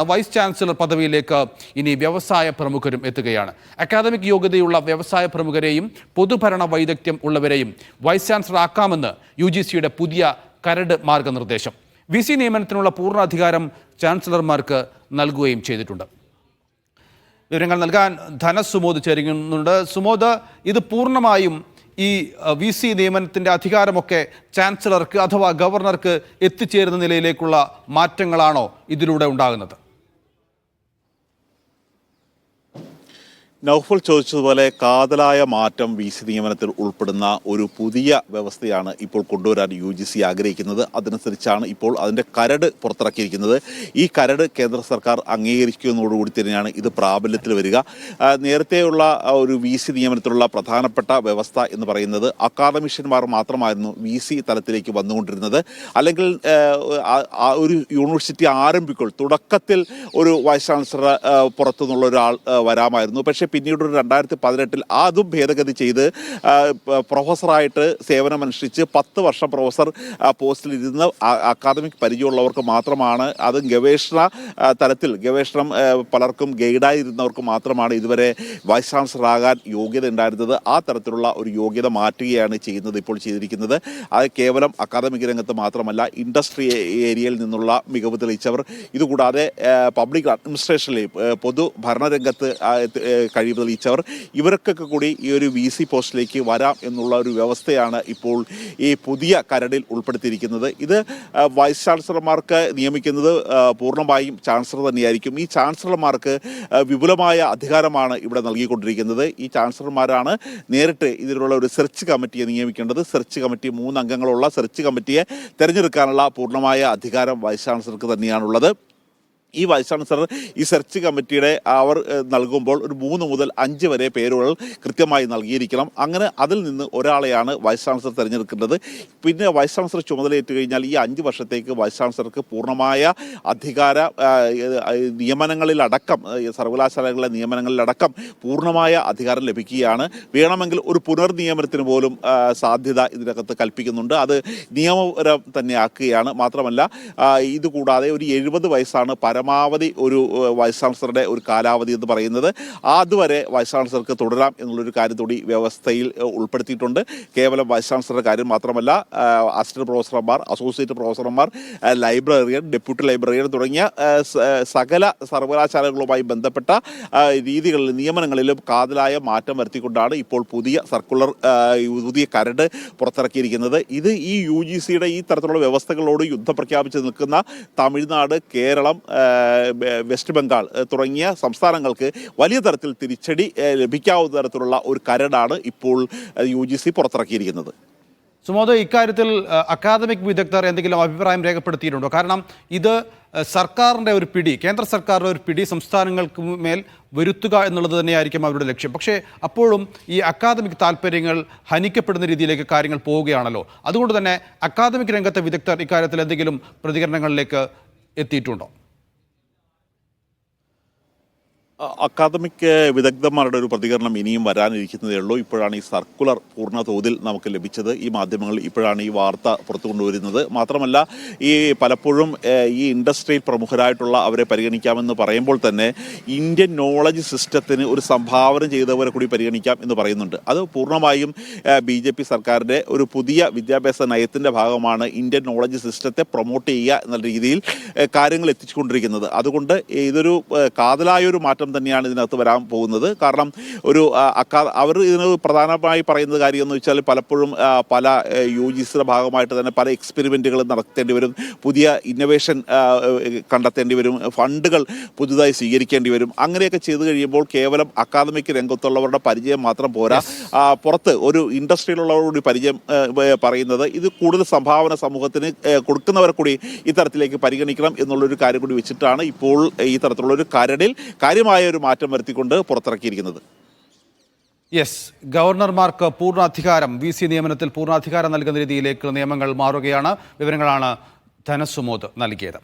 Vice chancellor പദവിയിലേക്ക് ഇനി വ്യവസായ പ്രമുഖരും എത്തുകയാണ്. അക്കാദമിക് യോഗ്യതയുള്ള വ്യവസായ പ്രമുഖരെയും പൊതുഭരണ വൈദഗ്ധ്യം ഉള്ളവരെയും വൈസ് ചാൻസലർ ആക്കാമെന്ന് UGCയുടെ പുതിയ കരട് മാർഗനിർദ്ദേശം. VC നിയമനത്തിനുള്ള പൂർണ്ണ അധികാരം ചാൻസലർമാർക്ക് നൽകുകയും ചെയ്തിട്ടുണ്ട്. വിവരങ്ങൾ നൽകാൻ ധനസ് സുമോദ് ചേരുന്നുണ്ട്. സുമോദ്, ഇത് പൂർണ്ണമായും ഈ VC നിയമനത്തിൻ്റെ അധികാരമൊക്കെ ചാൻസലർക്ക് അഥവാ ഗവർണർക്ക് എത്തിച്ചേരുന്ന നിലയിലേക്കുള്ള മാറ്റങ്ങളാണോ ഇതിലൂടെ ഉണ്ടാകുന്നത്? നൗഫൽ ചോദിച്ചതുപോലെ കാതലായ മാറ്റം VC നിയമനത്തിൽ ഉൾപ്പെടുന്ന ഒരു പുതിയ വ്യവസ്ഥയാണ് ഇപ്പോൾ കൊണ്ടുവരാൻ UGC ആഗ്രഹിക്കുന്നത്. അതനുസരിച്ചാണ് ഇപ്പോൾ അതിൻ്റെ കരട് പുറത്തിറക്കിയിരിക്കുന്നത്. ഈ കരട് കേന്ദ്ര സർക്കാർ അംഗീകരിക്കുന്നതോടുകൂടി തന്നെയാണ് ഇത് പ്രാബല്യത്തിൽ വരിക. നേരത്തെയുള്ള ഒരു VC നിയമനത്തിലുള്ള പ്രധാനപ്പെട്ട വ്യവസ്ഥ എന്ന് പറയുന്നത് അക്കാദമിഷ്യന്മാർ മാത്രമായിരുന്നു VC തലത്തിലേക്ക് വന്നുകൊണ്ടിരുന്നത്. അല്ലെങ്കിൽ ഒരു യൂണിവേഴ്സിറ്റി ആരംഭിക്കുമ്പോൾ തുടക്കത്തിൽ ഒരു വൈസ് ചാൻസലർ പുറത്തുനിന്നുള്ള ഒരാൾ വരാമായിരുന്നു. പക്ഷേ പിന്നീട് ഒരു 2018 അതും ഭേദഗതി ചെയ്ത് പ്രൊഫസറായിട്ട് സേവനമനുഷ്ഠിച്ച് 10 വർഷം പ്രൊഫസർ പോസ്റ്റിൽ ഇരുന്ന് അക്കാദമിക് പരിചയമുള്ളവർക്ക് മാത്രമാണ്, അതും ഗവേഷണ തലത്തിൽ ഗവേഷണം പലർക്കും ഗൈഡായിരുന്നവർക്ക് മാത്രമാണ് ഇതുവരെ വൈസ് ചാൻസലർ ആകാൻ യോഗ്യത ഉണ്ടായിരുന്നത്. ആ തരത്തിലുള്ള ഒരു യോഗ്യത മാറ്റുകയാണ് ഇപ്പോൾ ചെയ്തിരിക്കുന്നത്. അത് കേവലം അക്കാദമിക് രംഗത്ത് മാത്രമല്ല, ഇൻഡസ്ട്രി ഏരിയയിൽ നിന്നുള്ള മികവ് തെളിയിച്ചവർ, ഇതുകൂടാതെ പബ്ലിക് അഡ്മിനിസ്ട്രേഷനിൽ പൊതു ഭരണരംഗത്ത് കഴിവ് തെളിയിച്ചവർ, ഇവർക്കൊക്കെ കൂടി ഈ ഒരു VC പോസ്റ്റിലേക്ക് വരാം എന്നുള്ള ഒരു വ്യവസ്ഥയാണ് ഇപ്പോൾ ഈ പുതിയ കരടിൽ ഉൾപ്പെടുത്തിയിരിക്കുന്നത്. ഇത് വൈസ് ചാൻസലർമാർക്ക് നിയമിക്കുന്നത് പൂർണ്ണമായും ചാൻസലർ തന്നെയായിരിക്കും. ഈ ചാൻസലർമാർക്ക് വിപുലമായ അധികാരമാണ് ഇവിടെ നൽകിക്കൊണ്ടിരിക്കുന്നത്. ഈ ചാൻസലർമാരാണ് നേരിട്ട് ഇതിലുള്ള ഒരു സെർച്ച് കമ്മിറ്റിയെ നിയമിക്കേണ്ടത്. സെർച്ച് കമ്മിറ്റി 3 അംഗങ്ങളുള്ള സെർച്ച് കമ്മിറ്റിയെ തിരഞ്ഞെടുക്കാനുള്ള പൂർണ്ണമായ അധികാരം വൈസ് ചാൻസലർക്ക് തന്നെയാണുള്ളത്. ഈ വൈസ് ചാൻസലർ ഈ സെർച്ച് കമ്മിറ്റിയുടെ അവർ നൽകുമ്പോൾ ഒരു 3 മുതൽ 5 വരെ പേരുകൾ കൃത്യമായി നൽകിയിരിക്കണം. അങ്ങനെ അതിൽ നിന്ന് ഒരാളെയാണ് വൈസ് ചാൻസലർ തിരഞ്ഞെടുക്കേണ്ടത്. പിന്നെ വൈസ് ചാൻസലർ ചുമതലയേറ്റ് കഴിഞ്ഞാൽ ഈ 5 വർഷത്തേക്ക് വൈസ് ചാൻസലർക്ക് പൂർണ്ണമായ അധികാര നിയമനങ്ങളിലടക്കം, സർവകലാശാലകളിലെ നിയമനങ്ങളിലടക്കം പൂർണ്ണമായ അധികാരം ലഭിക്കുകയാണ്. വേണമെങ്കിൽ ഒരു പുനർനിയമനത്തിന് പോലും സാധ്യത ഇതിനകത്ത് കൽപ്പിക്കുന്നുണ്ട്. അത് നിയമപരം തന്നെ ആക്കുകയാണ്. മാത്രമല്ല, ഇതുകൂടാതെ ഒരു 70 വയസ്സാണ് പരമാവധി ഒരു വൈസ് ചാൻസലറുടെ ഒരു കാലാവധി എന്ന് പറയുന്നത്. അതുവരെ വൈസ് ചാൻസലർക്ക് തുടരാം എന്നുള്ളൊരു കാര്യത്തോടി വ്യവസ്ഥയിൽ ഉൾപ്പെടുത്തിയിട്ടുണ്ട്. കേവലം വൈസ് ചാൻസലറുടെ കാര്യം മാത്രമല്ല, അസിസ്റ്റന്റ് പ്രൊഫസർമാർ, അസോസിയേറ്റ് പ്രൊഫസർമാർ, ലൈബ്രറിയൻ, ഡെപ്യൂട്ടി ലൈബ്രറിയൻ തുടങ്ങിയ സകല സർവകലാശാലകളുമായി ബന്ധപ്പെട്ട രീതികളിൽ, നിയമനങ്ങളിലും കാതലായ മാറ്റം വരുത്തിക്കൊണ്ടാണ് ഇപ്പോൾ പുതിയ കരട് പുറത്തിറക്കിയിരിക്കുന്നത്. ഇത് ഈ UGCയുടെ ഈ തരത്തിലുള്ള വ്യവസ്ഥകളോട് യുദ്ധം പ്രഖ്യാപിച്ച് നിൽക്കുന്ന തമിഴ്നാട്, കേരളം, വെസ്റ്റ് ബംഗാൾ തുടങ്ങിയ സംസ്ഥാനങ്ങൾക്ക് വലിയ തരത്തിൽ തിരിച്ചടി ലഭിക്കാവുന്ന തരത്തിലുള്ള ഒരു കരടാണ് ഇപ്പോൾ UGC പുറത്തിറക്കിയിരിക്കുന്നത്. സുമോദ്, ഇക്കാര്യത്തിൽ അക്കാദമിക് വിദഗ്ധർ എന്തെങ്കിലും അഭിപ്രായം രേഖപ്പെടുത്തിയിട്ടുണ്ടോ? കാരണം ഇത് സർക്കാരിൻ്റെ ഒരു പിടി, കേന്ദ്ര സർക്കാരിൻ്റെ ഒരു പിടി സംസ്ഥാനങ്ങൾക്ക് മേൽ വരുത്തുക എന്നുള്ളത് തന്നെയായിരിക്കും അവരുടെ ലക്ഷ്യം. പക്ഷേ അപ്പോഴും ഈ അക്കാദമിക് താല്പര്യങ്ങൾ ഹനിക്കപ്പെടുന്ന രീതിയിലേക്ക് കാര്യങ്ങൾ പോവുകയാണല്ലോ. അതുകൊണ്ട് തന്നെ അക്കാദമിക് രംഗത്തെ വിദഗ്ധർ ഇക്കാര്യത്തിൽ എന്തെങ്കിലും പ്രതികരണങ്ങളിലേക്ക് എത്തിയിട്ടുണ്ടോ? അക്കാദമിക് വിദഗ്ധന്മാരുടെ ഒരു പ്രതികരണം ഇനിയും വരാനിരിക്കുന്നതേ ഉള്ളൂ. ഇപ്പോഴാണ് ഈ സർക്കുലർ പൂർണ്ണ തോതിൽ നമുക്ക് ലഭിച്ചത്. ഈ മാധ്യമങ്ങൾ ഇപ്പോഴാണ് ഈ വാർത്ത പുറത്തു കൊണ്ടുവരുന്നത്. മാത്രമല്ല, ഈ പലപ്പോഴും ഈ ഇൻഡസ്ട്രിയിൽ പ്രമുഖരായിട്ടുള്ള അവരെ പരിഗണിക്കാമെന്ന് പറയുമ്പോൾ തന്നെ ഇന്ത്യൻ നോളജ് സിസ്റ്റത്തിന് ഒരു സംഭാവന ചെയ്തവരെ കൂടി പരിഗണിക്കാം എന്ന് പറയുന്നുണ്ട്. അത് പൂർണ്ണമായും BJP സർക്കാരിൻ്റെ ഒരു പുതിയ വിദ്യാഭ്യാസ നയത്തിൻ്റെ ഭാഗമാണ് ഇന്ത്യൻ നോളജ് സിസ്റ്റത്തെ പ്രൊമോട്ട് ചെയ്യുക എന്ന രീതിയിൽ കാര്യങ്ങൾ എത്തിച്ചുകൊണ്ടിരിക്കുന്നത്. അതുകൊണ്ട് ഇതൊരു കാതലായൊരു മാറ്റം തന്നെയാണ് ഇതിനകത്ത് വരാൻ പോകുന്നത്. കാരണം അവർ ഇതിന് പ്രധാനമായി പറയുന്നത് കാര്യം എന്ന് വെച്ചാൽ പലപ്പോഴും പല UGCയുടെ ഭാഗമായിട്ട് തന്നെ പല എക്സ്പെരിമെൻറ്റുകൾ നടത്തേണ്ടി വരും, പുതിയ ഇന്നൊവേഷൻ കണ്ടെത്തേണ്ടി വരും, ഫണ്ടുകൾ പുതുതായി സ്വീകരിക്കേണ്ടി വരും. അങ്ങനെയൊക്കെ ചെയ്തു കഴിയുമ്പോൾ കേവലം അക്കാദമിക് രംഗത്തുള്ളവരുടെ പരിചയം മാത്രം പോരാ, പുറത്ത് ഒരു ഇൻഡസ്ട്രിയിലുള്ളവരുടെ പരിചയം പറയുന്നത് ഇത് കൂടുതൽ സംഭാവന സമൂഹത്തിന് കൊടുക്കുന്നവരെ കൂടി ഇത്തരത്തിലേക്ക് പരിഗണിക്കണം എന്നുള്ളൊരു കാര്യം കൂടി വെച്ചിട്ടാണ് ഇപ്പോൾ ഈ തരത്തിലുള്ളൊരു കരടിൽ കാര്യമായ ഒരു മാറ്റം വരുത്തിക്കൊണ്ട് പുറത്തിറക്കിയിരിക്കുന്നത്. ഗവർണർമാർക്ക് പൂർണ്ണാധികാരം, VC നിയമനത്തിൽ പൂർണ്ണാധികാരം നൽകുന്ന രീതിയിലേക്ക് നിയമങ്ങൾ മാറുകയാണ്. വിവരങ്ങളാണ് ധനസുമോദ് നൽകിയത്.